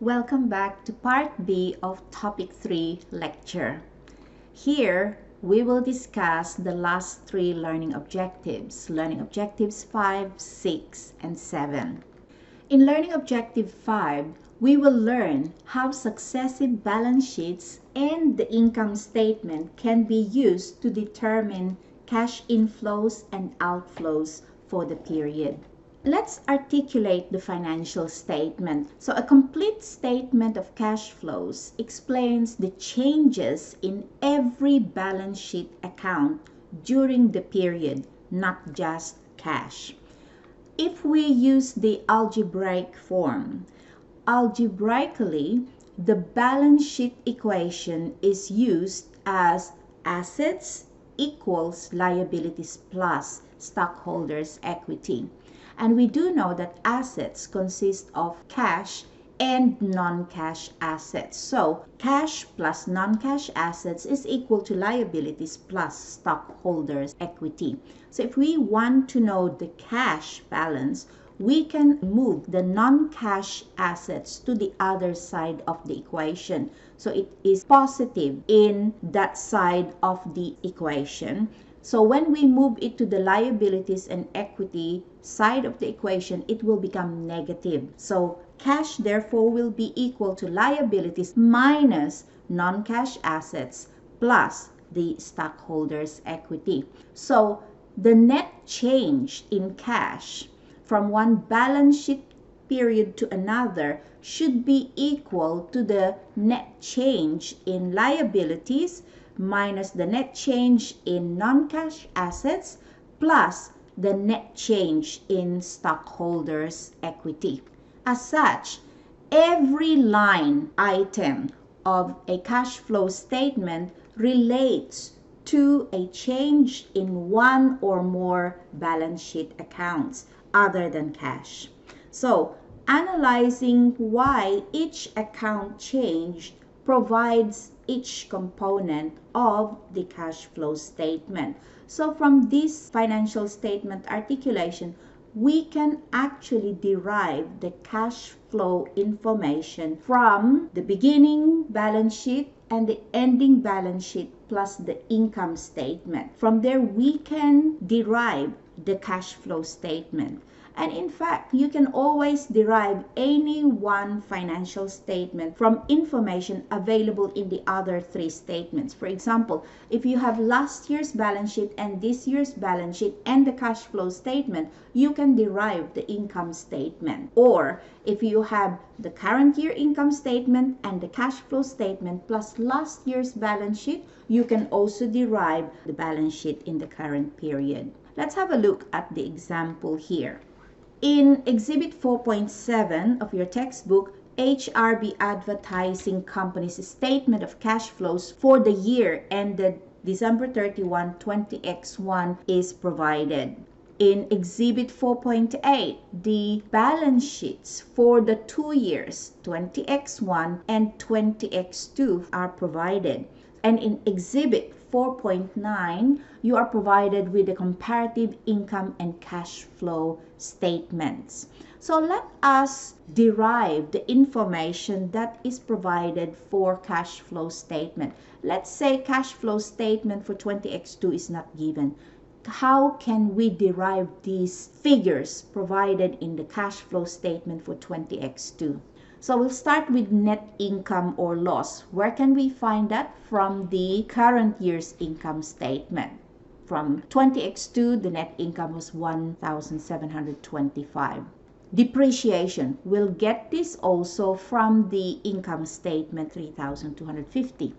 Welcome back to Part B of Topic 3 lecture. Here, we will discuss the last three learning objectives 5, 6, and 7. In Learning Objective 5, we will learn how successive balance sheets and the income statement can be used to determine cash inflows and outflows for the period. Let's articulate the financial statement. So a complete statement of cash flows explains the changes in every balance sheet account during the period, not just cash. If we use the algebraic form, algebraically, the balance sheet equation is used as assets equals liabilities plus stockholders' equity. And we do know that assets consist of cash and non-cash assets. So cash plus non-cash assets is equal to liabilities plus stockholders' equity. So if we want to know the cash balance, we can move the non-cash assets to the other side of the equation. So it is positive in that side of the equation. So when we move it to the liabilities and equity side of the equation, it will become negative. So cash therefore will be equal to liabilities minus non-cash assets plus the stockholders' equity. So the net change in cash from one balance sheet period to another should be equal to the net change in liabilities minus the net change in non-cash assets plus the net change in stockholders' equity. As such, every line item of a cash flow statement relates to a change in one or more balance sheet accounts other than cash. So, analyzing why each account changed provides each component of the cash flow statement. So from this financial statement articulation, we can actually derive the cash flow information from the beginning balance sheet and the ending balance sheet plus the income statement. From there, we can derive the cash flow statement. And in fact, you can always derive any one financial statement from information available in the other three statements. For example, if you have last year's balance sheet and this year's balance sheet and the cash flow statement, you can derive the income statement. Or if you have the current year income statement and the cash flow statement plus last year's balance sheet, you can also derive the balance sheet in the current period. Let's have a look at the example here. In Exhibit 4.7 of your textbook, HRB Advertising Company's statement of cash flows for the year ended December 31, 20X1 is provided. In Exhibit 4.8, the balance sheets for the 2 years, 20X1 and 20X2, are provided. And in Exhibit 4.9, you are provided with the comparative income and cash flow statements. So let us derive the information that is provided for cash flow statement. Let's say cash flow statement for 20X2 is not given. How can we derive these figures provided in the cash flow statement for 20X2? So we'll start with net income or loss. Where can we find that? From the current year's income statement. From 20X2, the net income was 1,725. Depreciation, we'll get this also from the income statement, 3,250.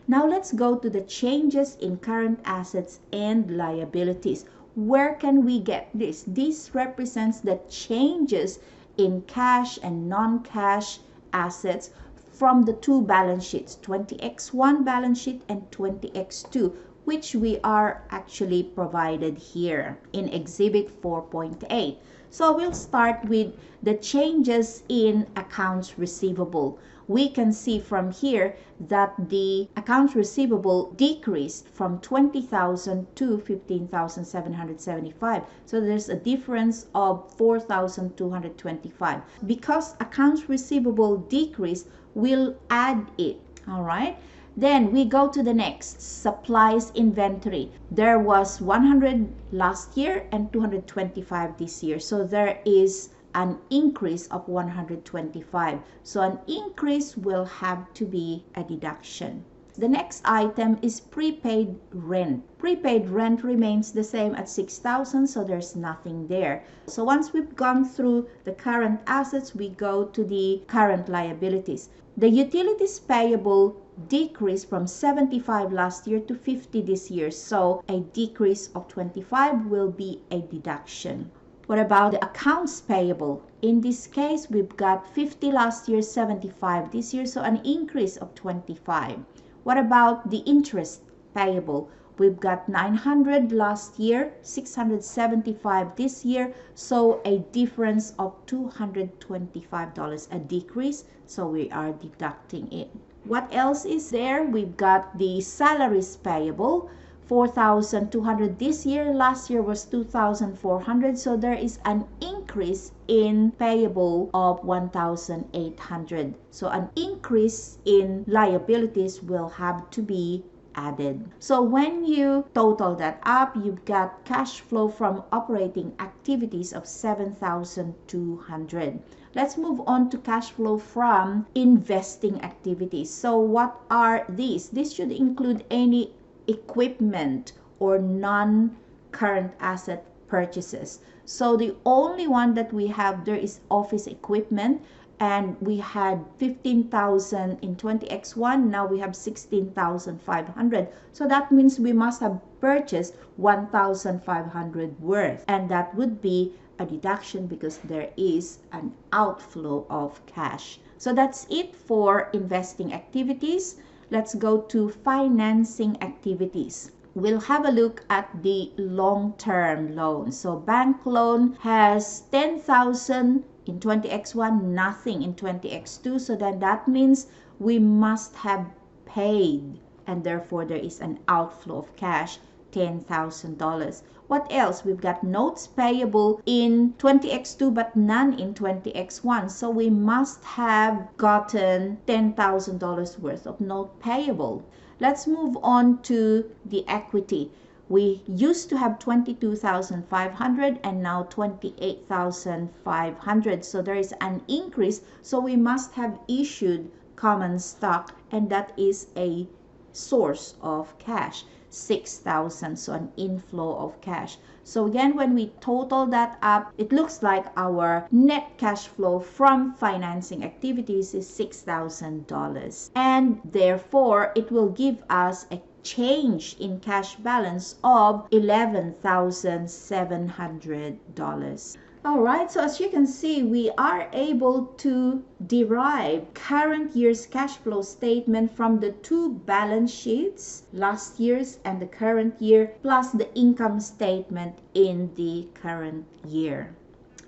Now let's go to the changes in current assets and liabilities. Where can we get this? This represents the changes in cash and non-cash assets from the two balance sheets, 20X1 balance sheet and 20X2, which we are actually provided here in Exhibit 4.8. So we'll start with the changes in accounts receivable. We can see from here that the accounts receivable decreased from 20,000 to 15,775. So there's a difference of 4,225. Because accounts receivable decreased, we'll add it. All right. Then we go to the next, supplies inventory. There was 100 last year and 225 this year. So there is an increase of 125. So an increase will have to be a deduction. The next item is prepaid rent. Prepaid rent remains the same at 6,000, so there's nothing there. So once we've gone through the current assets, we go to the current liabilities. The utilities payable decreased from 75 last year to 50 this year, so a decrease of 25 will be a deduction. What about the accounts payable? In this case, we've got 50 last year, 75 this year, so an increase of 25. What about the interest payable? We've got 900 last year, 675 this year, so a difference of $225, a decrease, so we are deducting it. What else is there? We've got the salaries payable, 4,200 this year, last year was 2,400, so there is an increase in payable of 1,800. So an increase in liabilities will have to be added. So when you total that up, you've got cash flow from operating activities of 7,200. Let's move on to cash flow from investing activities. So what are these? This should include any equipment or non-current asset purchases. So the only one that we have there is office equipment, and we had 15,000 in 20X1. Now we have 16,500. So that means we must have purchased 1,500 worth, and that would be a deduction because there is an outflow of cash. So that's it for investing activities. Let's go to financing activities. We'll have a look at the long-term loan. So bank loan has 10,000 in 20X1, nothing in 20X2. So then that means we must have paid, and therefore there is an outflow of cash, $10,000. What else? We've got notes payable in 20X2 but none in 20X1. So we must have gotten $10,000 worth of note payable. Let's move on to the equity. We used to have 22,500 and now 28,500. So there is an increase. So we must have issued common stock, and that is a source of cash. 6,000, so an inflow of cash. So again, when we total that up, it looks like our net cash flow from financing activities is $6,000, and therefore it will give us a change in cash balance of $11,700. Alright, so as you can see, we are able to derive current year's cash flow statement from the two balance sheets, last year's and the current year, plus the income statement in the current year.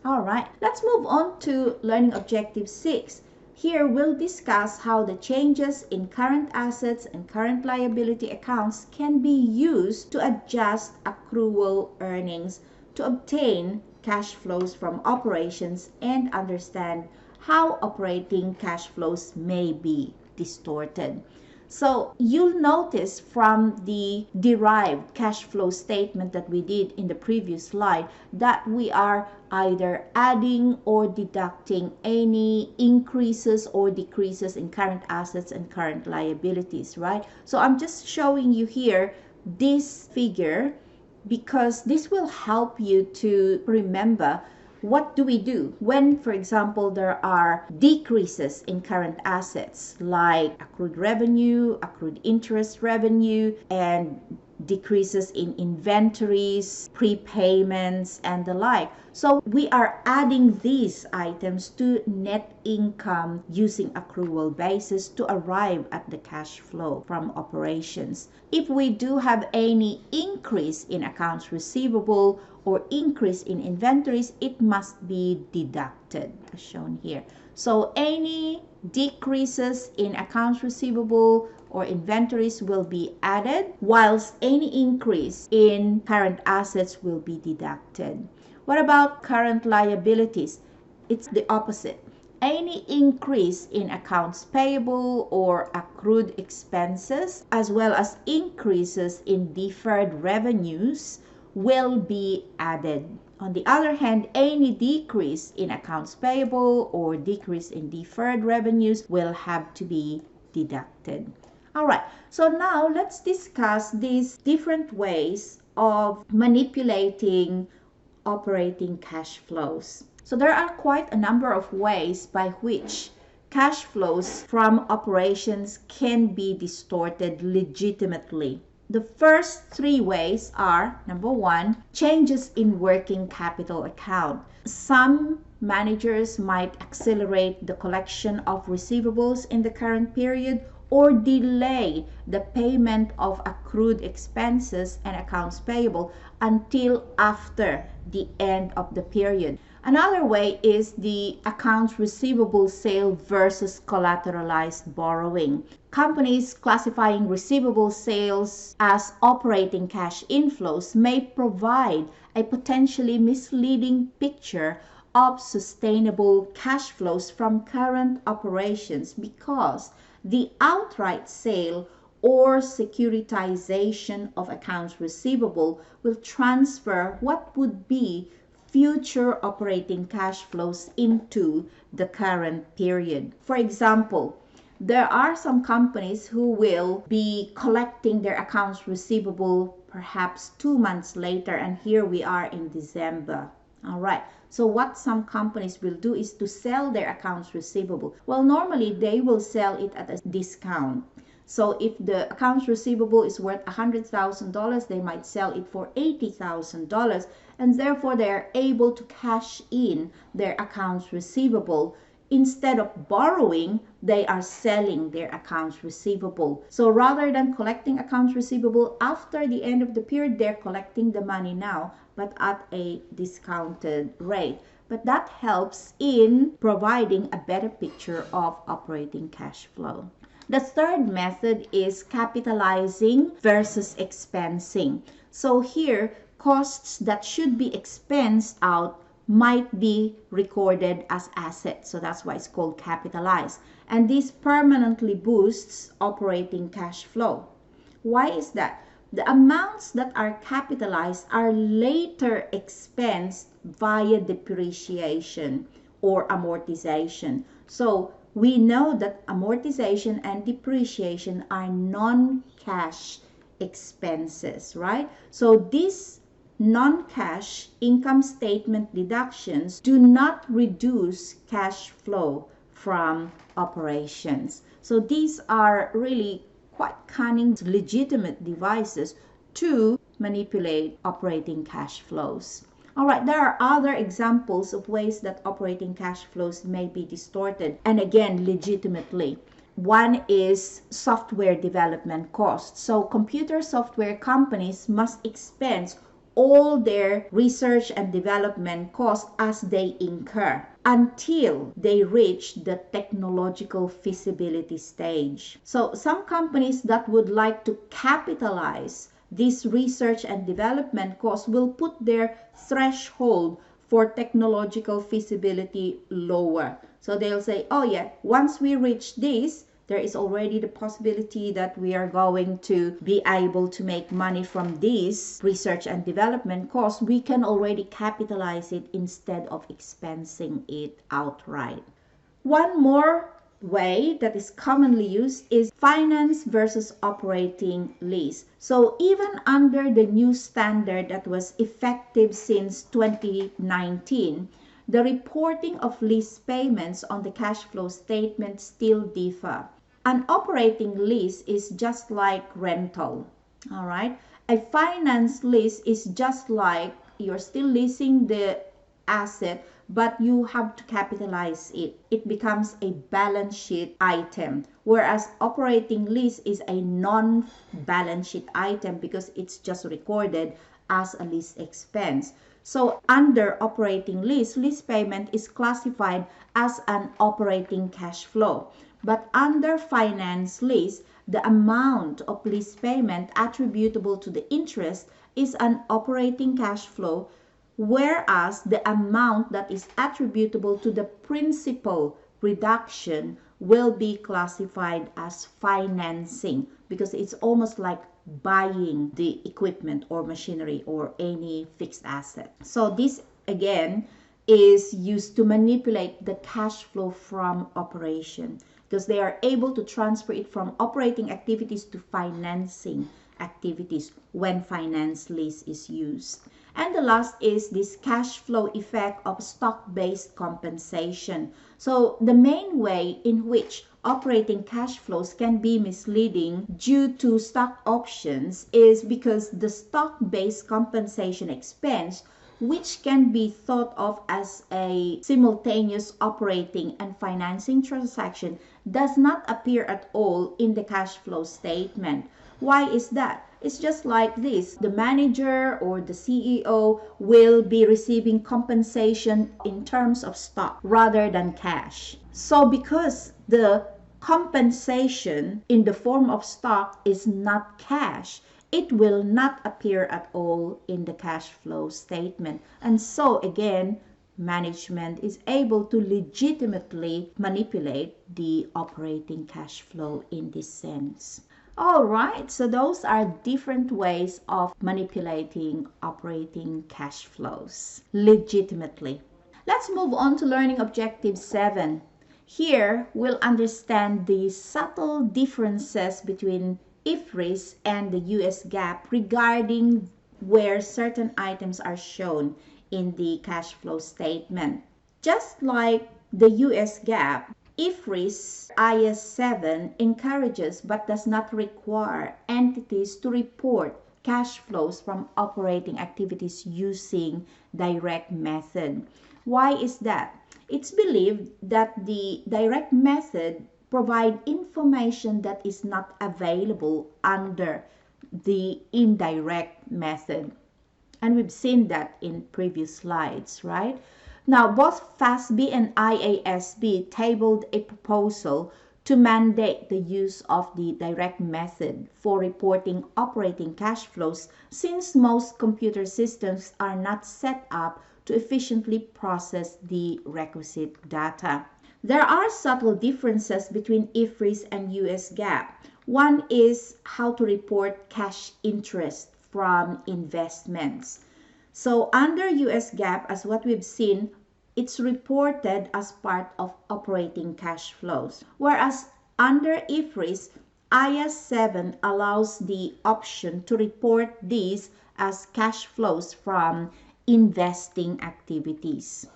Alright, let's move on to Learning Objective 6. Here we'll discuss how the changes in current assets and current liability accounts can be used to adjust accrual earnings to obtain cash flows from operations and understand how operating cash flows may be distorted. So you'll notice from the derived cash flow statement that we did in the previous slide that we are either adding or deducting any increases or decreases in current assets and current liabilities, right? So I'm just showing you here this figure because this will help you to remember what do we do when, for example, there are decreases in current assets like accrued revenue, accrued interest revenue, and decreases in inventories, prepayments, and the like. So we are adding these items to net income using accrual basis to arrive at the cash flow from operations. If we do have any increase in accounts receivable or increase in inventories, it must be deducted as shown here. So any decreases in accounts receivable or inventories will be added, whilst any increase in current assets will be deducted. What about current liabilities? It's the opposite. Any increase in accounts payable or accrued expenses, as well as increases in deferred revenues, will be added. On the other hand, any decrease in accounts payable or decrease in deferred revenues will have to be deducted. All right, so now let's discuss these different ways of manipulating operating cash flows. So there are quite a number of ways by which cash flows from operations can be distorted legitimately. The first three ways are, number one, changes in working capital account. Some managers might accelerate the collection of receivables in the current period or delay the payment of accrued expenses and accounts payable until after the end of the period. Another way is the accounts receivable sale versus collateralized borrowing. Companies classifying receivable sales as operating cash inflows may provide a potentially misleading picture of sustainable cash flows from current operations because the outright sale or securitization of accounts receivable will transfer what would be future operating cash flows into the current period. For example, there are some companies who will be collecting their accounts receivable perhaps 2 months later, and here we are in December. All right. So what some companies will do is to sell their accounts receivable. Well, normally they will sell it at a discount. So if the accounts receivable is worth $100,000, they might sell it for $80,000, and therefore they are able to cash in their accounts receivable. Instead of borrowing, they are selling their accounts receivable. So rather than collecting accounts receivable after the end of the period, they're collecting the money now, but at a discounted rate. But that helps in providing a better picture of operating cash flow. The third method is capitalizing versus expensing. So here, costs that should be expensed out might be recorded as assets. So that's why it's called capitalized. And this permanently boosts operating cash flow. Why is that? The amounts that are capitalized are later expensed via depreciation or amortization. So we know that amortization and depreciation are non-cash expenses, right? So these non-cash income statement deductions do not reduce cash flow from operations. So these are really quite cunning, legitimate devices to manipulate operating cash flows. All right, there are other examples of ways that operating cash flows may be distorted, and again, legitimately. One is software development costs. So computer software companies must expense all their research and development costs as they incur until they reach the technological feasibility stage. So some companies that would like to capitalize this research and development costs will put their threshold for technological feasibility lower. So they'll say, oh yeah, once we reach this, there is already the possibility that we are going to be able to make money from this research and development costs. We can already capitalize it instead of expensing it outright. One more way that is commonly used is finance versus operating lease. So even under the new standard that was effective since 2019, the reporting of lease payments on the cash flow statement still differ. An operating lease is just like rental, all right? A finance lease is just like you're still leasing the asset, but you have to capitalize it. It becomes a balance sheet item, whereas operating lease is a non-balance sheet item because it's just recorded as a lease expense. So under operating lease payment is classified as an operating cash flow. But under finance lease, the amount of lease payment attributable to the interest is an operating cash flow, whereas the amount that is attributable to the principal reduction will be classified as financing, because it's almost like buying the equipment or machinery or any fixed asset. So this again is used to manipulate the cash flow from operation, because they are able to transfer it from operating activities to financing activities when finance lease is used. And the last is this cash flow effect of stock-based compensation. So the main way in which operating cash flows can be misleading due to stock options is because the stock-based compensation expense, which can be thought of as a simultaneous operating and financing transaction, does not appear at all in the cash flow statement. Why is that? It's just like this. The manager or the CEO will be receiving compensation in terms of stock rather than cash. So because the compensation in the form of stock is not cash, it will not appear at all in the cash flow statement. And so again, management is able to legitimately manipulate the operating cash flow in this sense. All right, so those are different ways of manipulating operating cash flows legitimately. Let's move on to learning objective 7. Here, we'll understand the subtle differences between IFRS and the US GAAP regarding where certain items are shown in the cash flow statement. Just like the US GAAP, IFRS IS 7 encourages but does not require entities to report cash flows from operating activities using direct method. Why is that? It's believed that the direct method provide information that is not available under the indirect method. And we've seen that in previous slides, right? Now, both FASB and IASB tabled a proposal to mandate the use of the direct method for reporting operating cash flows, since most computer systems are not set up to efficiently process the requisite data. There are subtle differences between IFRS and US GAAP. One is how to report cash interest from investments. So under US GAAP, as what we've seen, it's reported as part of operating cash flows. Whereas under IFRS, IAS 7 allows the option to report these as cash flows from investing activities.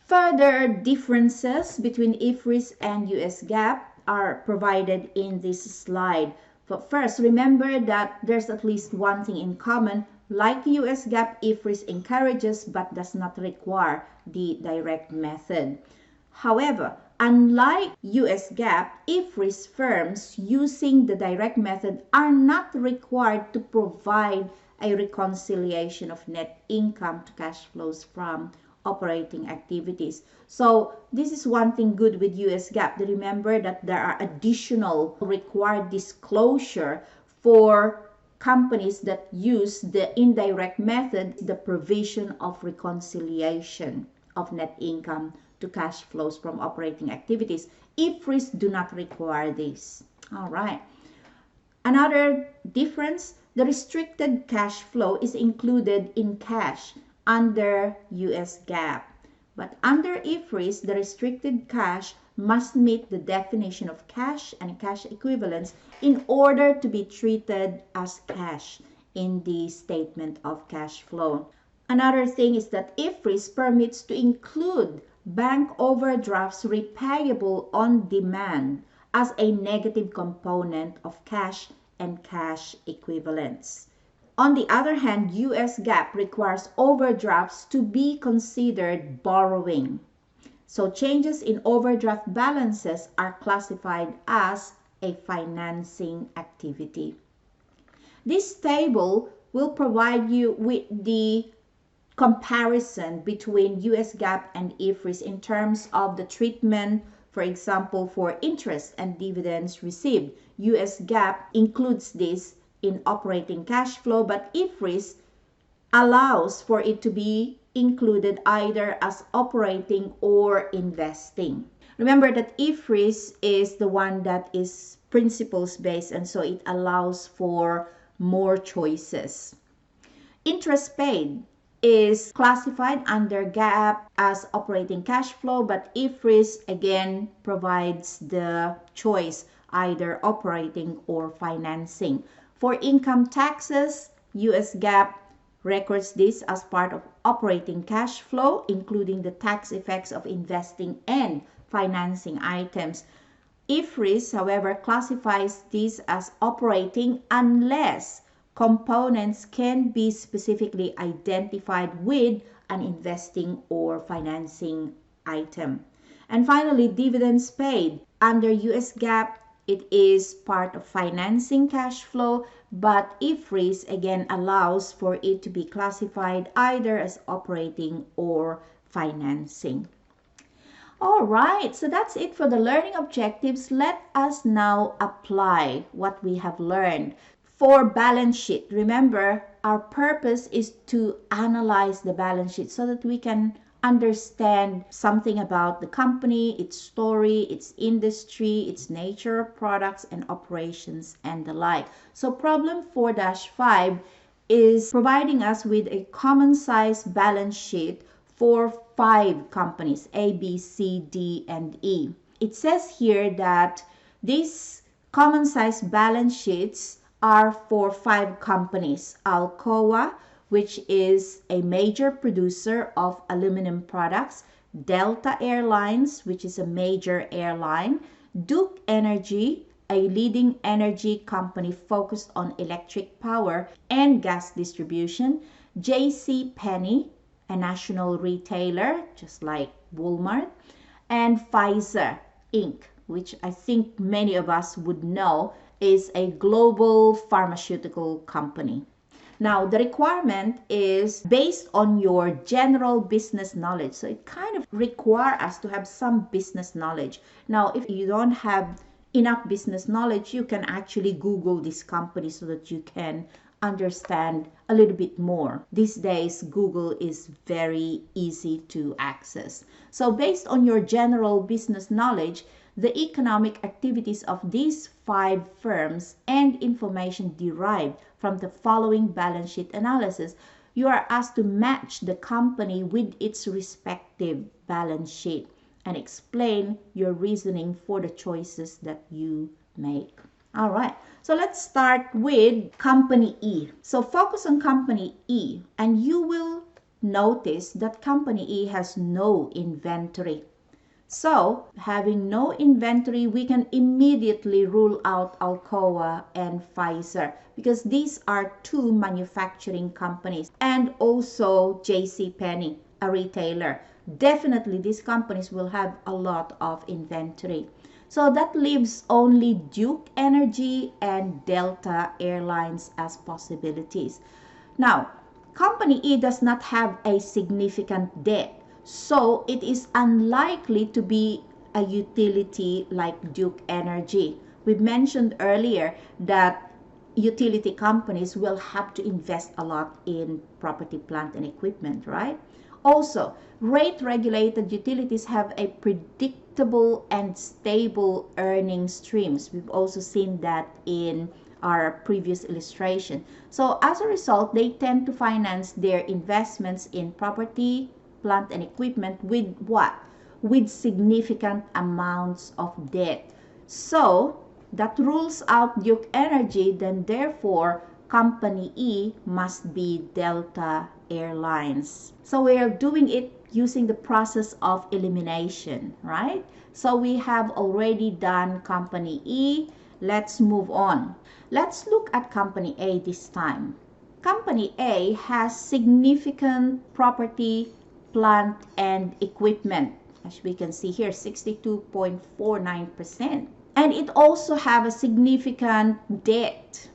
Further differences between IFRS and US GAAP are provided in this slide. But first, remember that there's at least one thing in common. Like US GAAP, IFRS encourages but does not require the direct method. However, unlike US GAAP, IFRS firms using the direct method are not required to provide a reconciliation of net income to cash flows from operating activities. So this is one thing good with US GAAP. Remember that there are additional required disclosure for companies that use the indirect method, the provision of reconciliation of net income to cash flows from operating activities. IFRS do not require this. All right. Another difference, the restricted cash flow is included in cash under US GAAP. But under IFRS, the restricted cash must meet the definition of cash and cash equivalents in order to be treated as cash in the statement of cash flow. Another thing is that IFRS permits to include bank overdrafts repayable on demand as a negative component of cash and cash equivalents. On the other hand, US GAAP requires overdrafts to be considered borrowing. So changes in overdraft balances are classified as a financing activity. This table will provide you with the comparison between US GAAP and IFRS in terms of the treatment, for example, for interest and dividends received. US GAAP includes this in operating cash flow, but IFRS allows for it to be included either as operating or investing. Remember that IFRS is the one that is principles based, and so it allows for more choices. Interest paid is classified under GAAP as operating cash flow, but IFRS again provides the choice either operating or financing. For income taxes, US GAAP records this as part of operating cash flow, including the tax effects of investing and financing items. IFRS, however, classifies this as operating unless components can be specifically identified with an investing or financing item. And finally, dividends paid. Under US GAAP, it is part of financing cash flow, but IFRS again allows for it to be classified either as operating or financing. All right, so that's it for the learning objectives. Let us now apply what we have learned. For balance sheet, remember, our purpose is to analyze the balance sheet so that we can understand something about the company, its story, its industry, its nature of products and operations, and the like. So problem 4-5 is providing us with a common size balance sheet for 5 companies, A, B, C, D, and E. It says here that these common size balance sheets are for 5 companies: Alcoa, which is a major producer of aluminum products; Delta Airlines, which is a major airline; Duke Energy, a leading energy company focused on electric power and gas distribution; J.C. Penney, a national retailer, just like Walmart; and Pfizer Inc., which I think many of us would know is a global pharmaceutical company. Now, the requirement is based on your general business knowledge. So it kind of requires us to have some business knowledge. Now, if you don't have enough business knowledge, you can actually Google this company so that you can understand a little bit more. These days, Google is very easy to access. So based on your general business knowledge, the economic activities of these 5 firms and information derived from the following balance sheet analysis, you are asked to match the company with its respective balance sheet and explain your reasoning for the choices that you make. All right, so let's start with company E. So focus on company E, and you will notice that company E has no inventory. So, having no inventory, we can immediately rule out Alcoa and Pfizer because these are 2 manufacturing companies, and also J.C. Penney, a retailer. Definitely, these companies will have a lot of inventory. So that leaves only Duke Energy and Delta Airlines as possibilities. Now, company E does not have a significant debt. So it is unlikely to be a utility like Duke Energy. We mentioned earlier that utility companies will have to invest a lot in property, plant, and equipment, right? Also, rate-regulated utilities have a predictable and stable earning streams. We've also seen that in our previous illustration. So as a result, they tend to finance their investments in property, plant, and equipment with what? With significant amounts of debt. So that rules out Duke Energy, then therefore company E must be Delta Airlines. So we are doing it using the process of elimination, right? So we have already done company E. Let's move on. Let's look at company A this time. Company A has significant property, plant, and equipment. As we can see here, 62.49%. And it also have a significant debt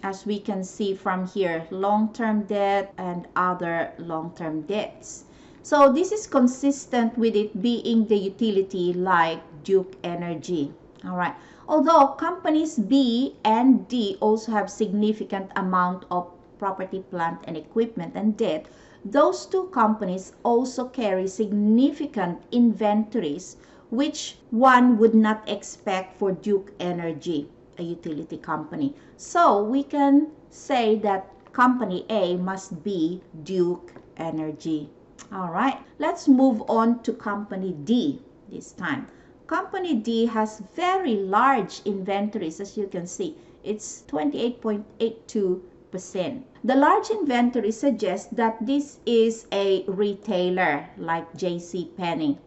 as we can see from here, long-term debt and other long-term debts. So this is consistent with it being the utility like Duke Energy. All right. Although companies B and D also have significant amount of property, plant, and equipment and debt, those two companies also carry significant inventories, which one would not expect for Duke Energy, a utility company. So we can say that company A must be Duke Energy. All right, let's move on to company D this time. Company D has very large inventories, as you can see. It's 28.82%. The large inventory suggests that this is a retailer like JCPenney.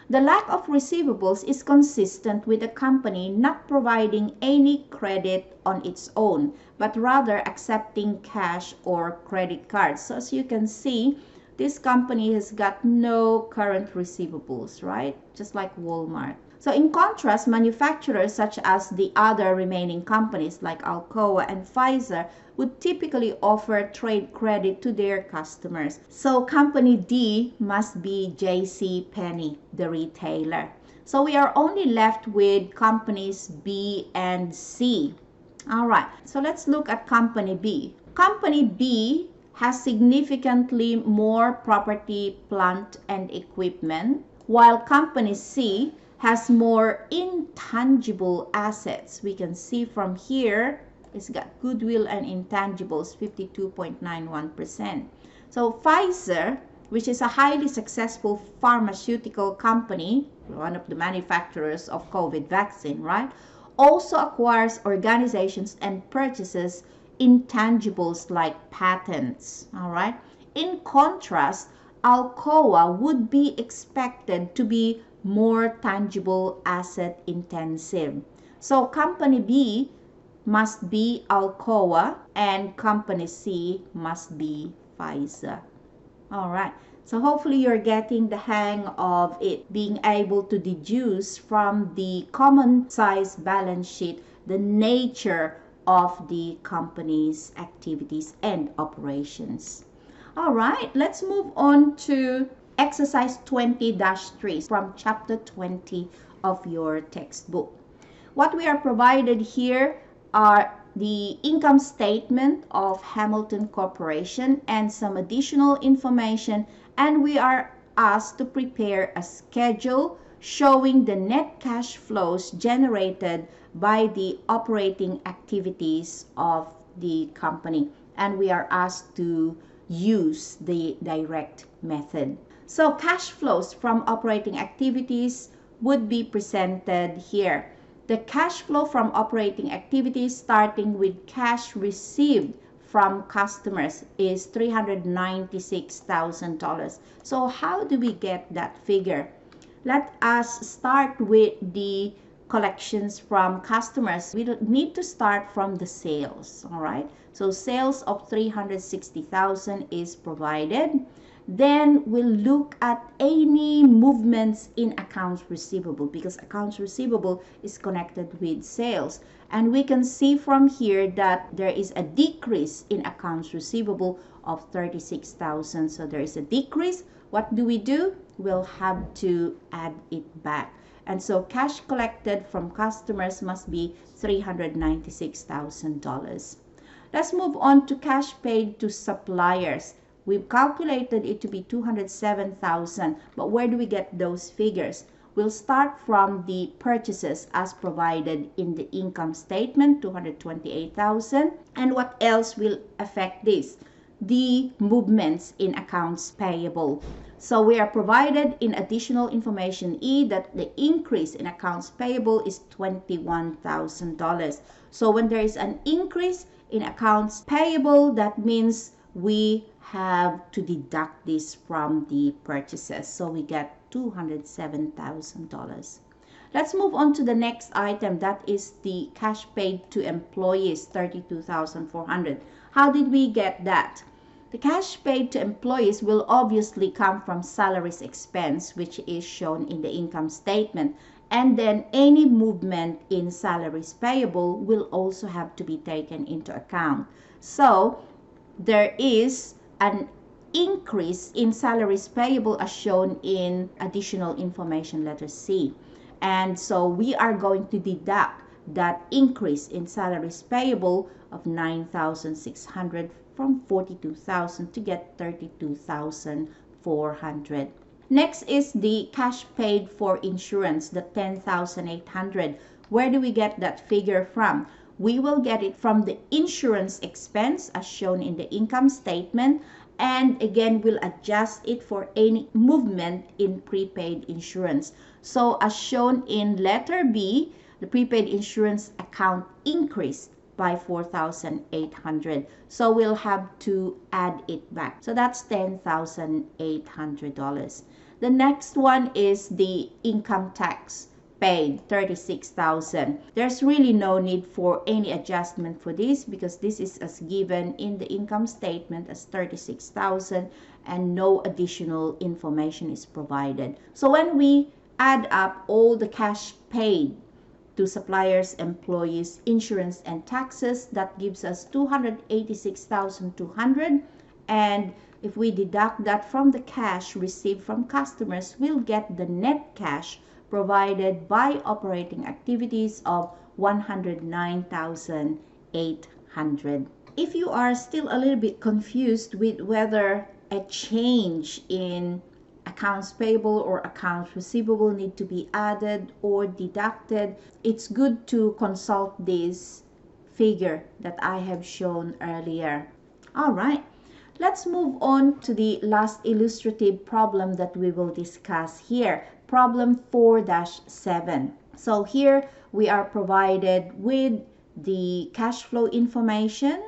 The lack of receivables is consistent with the company not providing any credit on its own, but rather accepting cash or credit cards. So as you can see, this company has got no current receivables, right? Just like Walmart. So in contrast, manufacturers such as the other remaining companies like Alcoa and Pfizer would typically offer trade credit to their customers. So company D must be JCPenney, the retailer. So we are only left with companies B and C. All right, so let's look at company B. Company B has significantly more property, plant, and equipment, while company C has more intangible assets. We can see from here, it's got goodwill and intangibles, 52.91%. So Pfizer, which is a highly successful pharmaceutical company, one of the manufacturers of COVID vaccine, right, also acquires organizations and purchases intangibles like patents. All right. In contrast, Alcoa would be expected to be more tangible asset intensive. So company B must be Alcoa and company C must be Pfizer. All right. So hopefully you're getting the hang of it, being able to deduce from the common size balance sheet the nature of the company's activities and operations. All right, let's move on to exercise 20-3 from chapter 20 of your textbook. What we are provided here are the income statement of Hamilton Corporation and some additional information, and we are asked to prepare a schedule showing the net cash flows generated by the operating activities of the company, and we are asked to use the direct method. So cash flows from operating activities would be presented here. The cash flow from operating activities, starting with cash received from customers, is $396,000. So how do we get that figure? Let us start with the collections from customers. We don't need to start from the sales. All right, so sales of $360,000 is provided. Then we'll look at any movements in accounts receivable, because accounts receivable is connected with sales, and we can see from here that there is a decrease in accounts receivable of $36,000. So there is a decrease. What do? We'll have to add it back. And so cash collected from customers must be $396,000. Let's move on to cash paid to suppliers. We've calculated it to be $207,000, but where do we get those figures? We'll start from the purchases as provided in the income statement, $228,000. And what else will affect this? The movements in accounts payable. So we are provided in additional information E that the increase in accounts payable is $21,000. So when there is an increase in accounts payable, that means we have to deduct this from the purchases. So we get $207,000. Let's move on to the next item. That is the cash paid to employees, $32,400. How did we get that? The cash paid to employees will obviously come from salaries expense, which is shown in the income statement. And then any movement in salaries payable will also have to be taken into account. So there is an increase in salaries payable as shown in additional information letter C. And so we are going to deduct that increase in salaries payable of 9,600 from 42,000 to get 32,400. Next is the cash paid for insurance, the 10,800. Where do we get that figure from? We will get it from the insurance expense as shown in the income statement, and again we'll adjust it for any movement in prepaid insurance. So as shown in letter B, the prepaid insurance account increased by 4,800. So we'll have to add it back. So that's $10,800. The next one is the income tax paid, 36,000. There's really no need for any adjustment for this because this is as given in the income statement as 36,000 and no additional information is provided. So when we add up all the cash paid to suppliers, employees, insurance, and taxes, that gives us 286,200. And if we deduct that from the cash received from customers, we'll get the net cash provided by operating activities of 109,800. If you are still a little bit confused with whether a change in accounts payable or accounts receivable need to be added or deducted, it's good to consult this figure that I have shown earlier. All right, let's move on to the last illustrative problem that we will discuss here, problem 4-7. So here we are provided with the cash flow information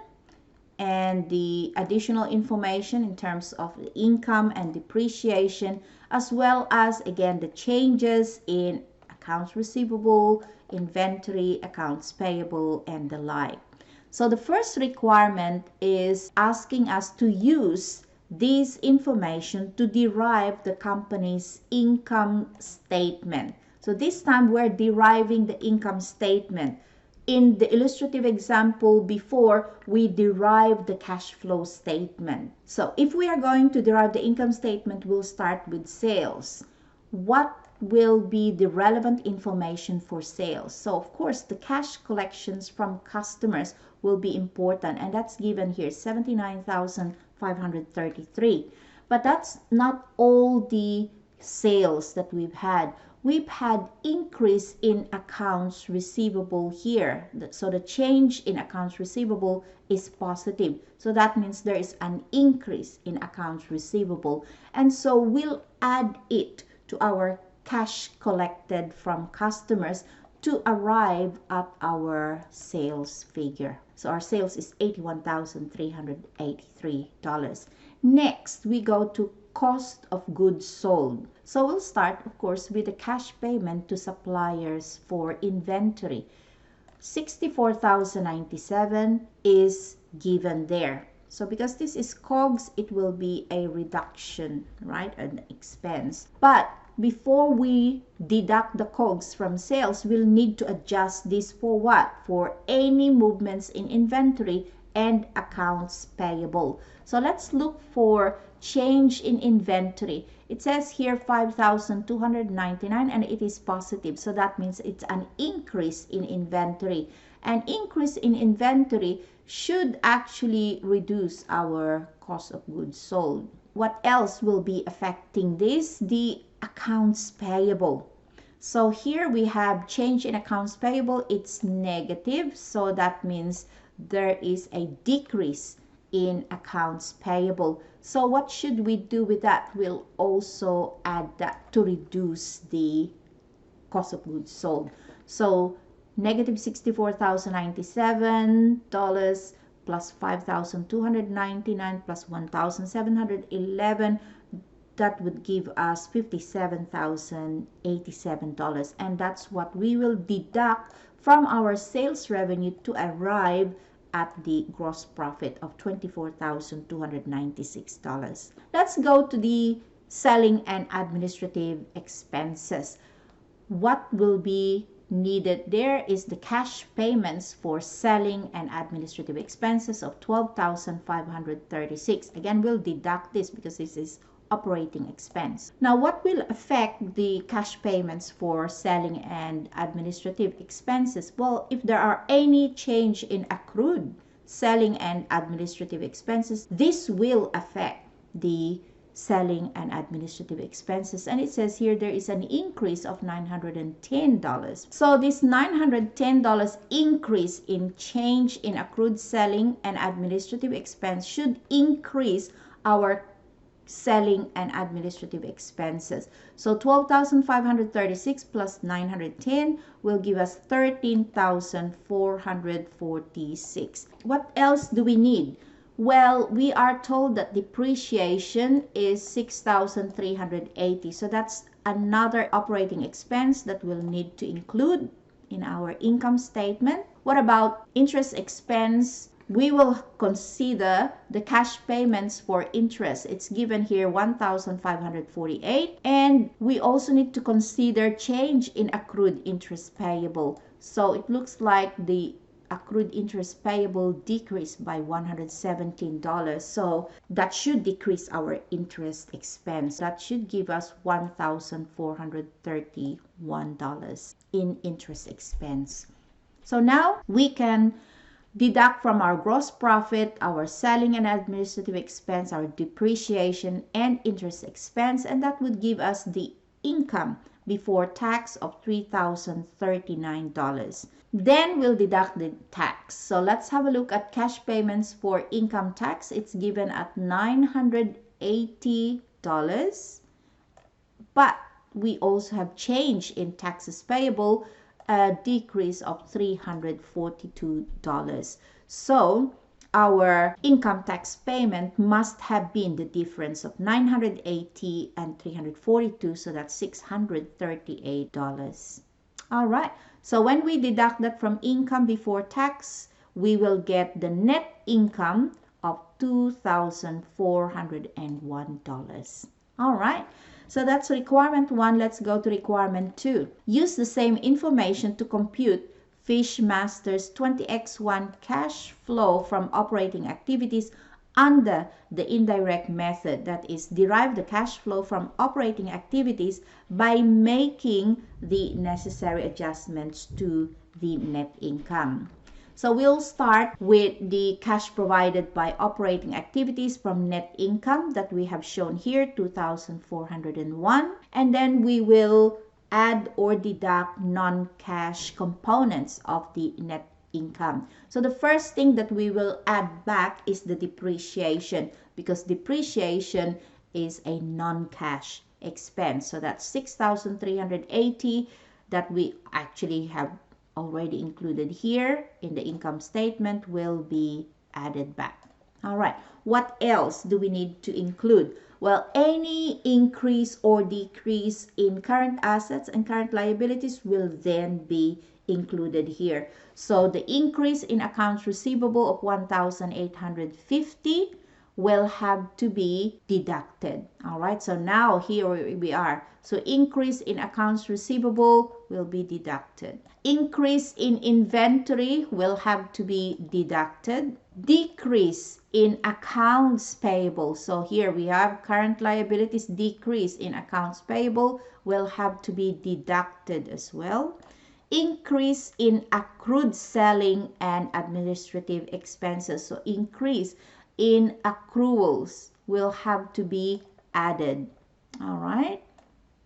and the additional information in terms of the income and depreciation, as well as again the changes in accounts receivable, inventory, accounts payable, and the like. So the first requirement is asking us to use this information to derive the company's income statement. So this time we're deriving the income statement. In the illustrative example before, we derived the cash flow statement. So if we are going to derive the income statement, we'll start with sales. What will be the relevant information for sales? So of course, the cash collections from customers will be important, and that's given here, 79,533. But that's not all the sales that we've had. We've had increase in accounts receivable here. So the change in accounts receivable is positive. So that means there is an increase in accounts receivable. And so we'll add it to our cash collected from customers to arrive at our sales figure. So our sales is $81,383. Next, we go to cost of goods sold. So we'll start, of course, with the cash payment to suppliers for inventory. 64,097 is given there. So because this is COGS, it will be a reduction, right, an expense. But before we deduct the COGS from sales, we'll need to adjust this for what? For any movements in inventory and accounts payable. So let's look for change in inventory. It says here 5,299 and it is positive. So that means it's an increase in inventory. An increase in inventory should actually reduce our cost of goods sold. What else will be affecting this? The accounts payable. So here we have change in accounts payable. It's negative. So that means there is a decrease in accounts payable. So what should we do with that? We'll also add that to reduce the cost of goods sold. So negative $64,097 plus 5,299 plus 1,711, that would give us $57,087. And that's what we will deduct from our sales revenue to arrive at the gross profit of $24,296. Let's go to the selling and administrative expenses. What will be needed there is the cash payments for selling and administrative expenses of $12,536. Again, we'll deduct this because this is operating expense. Now, what will affect the cash payments for selling and administrative expenses? Well, if there are any change in accrued selling and administrative expenses, this will affect the selling and administrative expenses. And it says here there is an increase of $910. So this $910 increase in change in accrued selling and administrative expense should increase our selling and administrative expenses. So 12,536 plus 910 will give us 13,446. What else do we need? Well, we are told that depreciation is 6,380. So that's another operating expense that we'll need to include in our income statement. What about interest expense? We will consider the cash payments for interest. It's given here 1,548. And we also need to consider change in accrued interest payable. So it looks like the accrued interest payable decreased by $117. So that should decrease our interest expense. That should give us $1,431 in interest expense. So now we can deduct from our gross profit our selling and administrative expense, our depreciation and interest expense, and that would give us the income before tax of $3,039. Then we'll deduct the tax. So let's have a look at cash payments for income tax. It's given at $980, but we also have change in taxes payable, a decrease of $342. So our income tax payment must have been the difference of $980 and $342, so that's $638. All right, so when we deduct that from income before tax, we will get the net income of $2,401. All right, so that's requirement 1. Let's go to requirement 2. Use the same information to compute Fishmaster's 20x1 cash flow from operating activities under the indirect method. That is, derive the cash flow from operating activities by making the necessary adjustments to the net income. So we'll start with the cash provided by operating activities from net income that we have shown here, 2,401. And then we will add or deduct non-cash components of the net income. So the first thing that we will add back is the depreciation, because depreciation is a non-cash expense. So that's 6,380 that we actually have already included here in the income statement will be added back. All right, what else do we need to include? Well, any increase or decrease in current assets and current liabilities will then be included here. So the increase in accounts receivable of 1,850 will have to be deducted. All right, so now here we are. So increase in accounts receivable will be deducted. Increase in inventory will have to be deducted. Decrease in accounts payable. So here we have current liabilities. Decrease in accounts payable will have to be deducted as well. Increase in accrued selling and administrative expenses. So increase in accruals will have to be added. All right,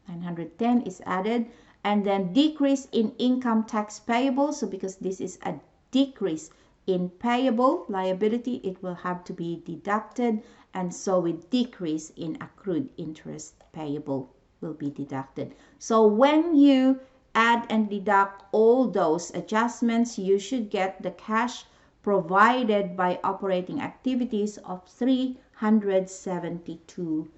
910 is added. And then decrease in income tax payable. So because this is a decrease in payable liability, it will have to be deducted. And so with decrease in accrued interest payable will be deducted. So when you add and deduct all those adjustments, you should get the cash provided by operating activities of $372.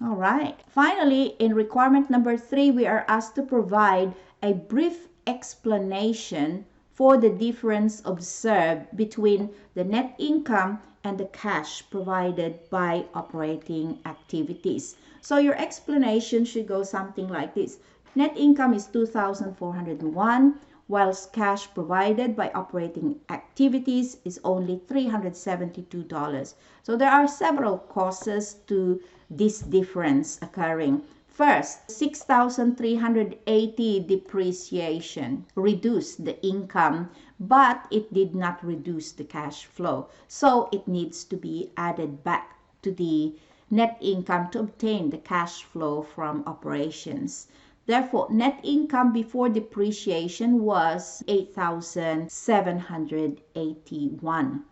All right. Finally, in requirement number 3, we are asked to provide a brief explanation for the difference observed between the net income and the cash provided by operating activities. So your explanation should go something like this. Net income is 2,401, whilst cash provided by operating activities is only $372. So there are several causes to this difference occurring. First, 6,380 depreciation reduced the income, but it did not reduce the cash flow. So it needs to be added back to the net income to obtain the cash flow from operations. Therefore, net income before depreciation was 8,781.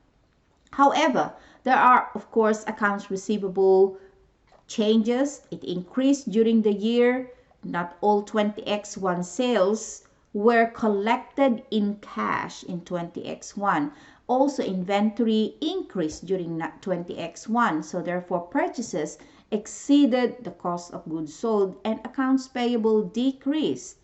However, there are, of course, accounts receivable changes. It increased during the year. Not all 20X1 sales were collected in cash in 20X1. Also, inventory increased during 20X1. So therefore, purchases exceeded the cost of goods sold and accounts payable decreased.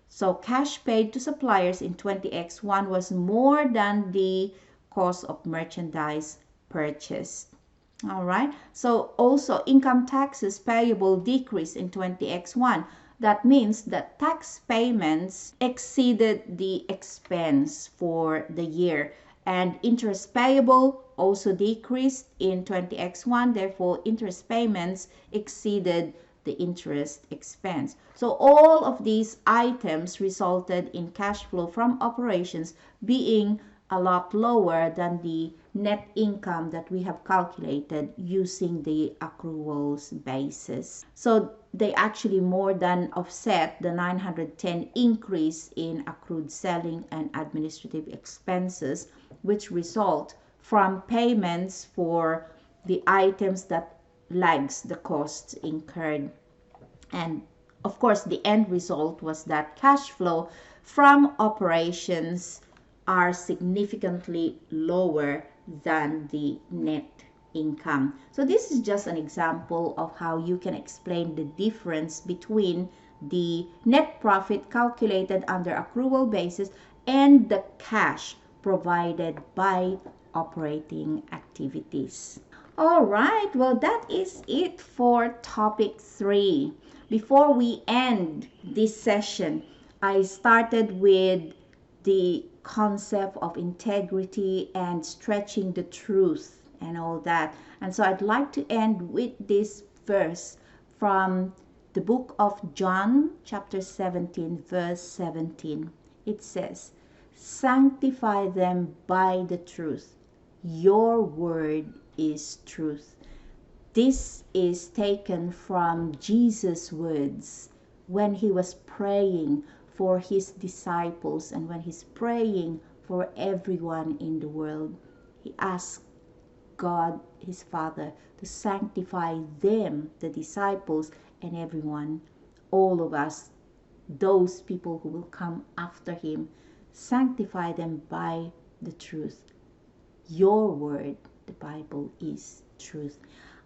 So cash paid to suppliers in 20X1 was more than the cost of merchandise purchased. All right. So also income taxes payable decreased in 20X1. That means that tax payments exceeded the expense for the year. And interest payable also decreased in 20X1. Therefore, interest payments exceeded the interest expense. So all of these items resulted in cash flow from operations being a lot lower than the net income that we have calculated using the accruals basis. So they actually more than offset the 910 increase in accrued selling and administrative expenses, which result from payments for the items that lags the costs incurred. And of course, the end result was that cash flow from operations are significantly lower than the net income. So this is just an example of how you can explain the difference between the net profit calculated under accrual basis and the cash provided by operating activities. All right, well, that is it for topic 3. Before we end this session, I started with the concept of integrity and stretching the truth and all that. And so I'd like to end with this verse from the book of John, chapter 17, verse 17. It says, "Sanctify them by the truth. Your word is truth." This is taken from Jesus' words when he was praying for his disciples and when he's praying for everyone in the world. He asked God, his Father, to sanctify them, the disciples, and everyone, all of us, those people who will come after him. Sanctify them by the truth. Your word, the Bible, is truth.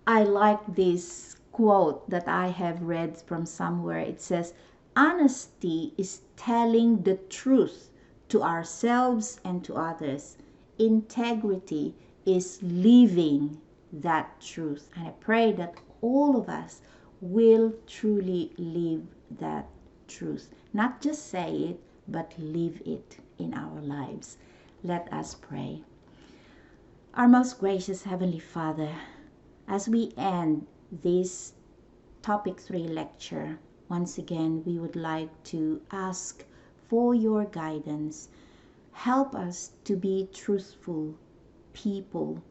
I like this quote that I have read from somewhere. It says, "Honesty is telling the truth to ourselves and to others. Integrity is living that truth." And I pray that all of us will truly live that truth. Not just say it, but live it in our lives. Let us pray. Our most gracious Heavenly Father, as we end this topic 3 lecture, once again, we would like to ask for your guidance. Help us to be truthful people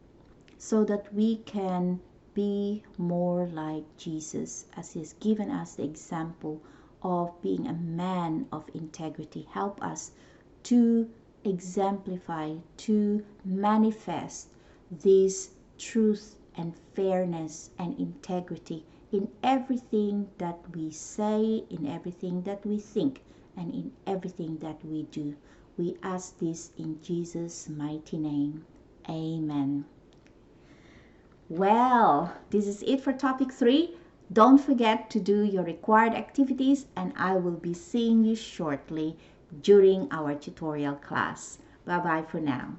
so that we can be more like Jesus, as he's given us the example of being a man of integrity. Help us to exemplify, to manifest this truth and fairness and integrity in everything that we say, in everything that we think, and in everything that we do. We ask this in Jesus' mighty name. Amen. Well, this is it for topic 3. Don't forget to do your required activities, and I will be seeing you shortly. during our tutorial class. Bye-bye for now.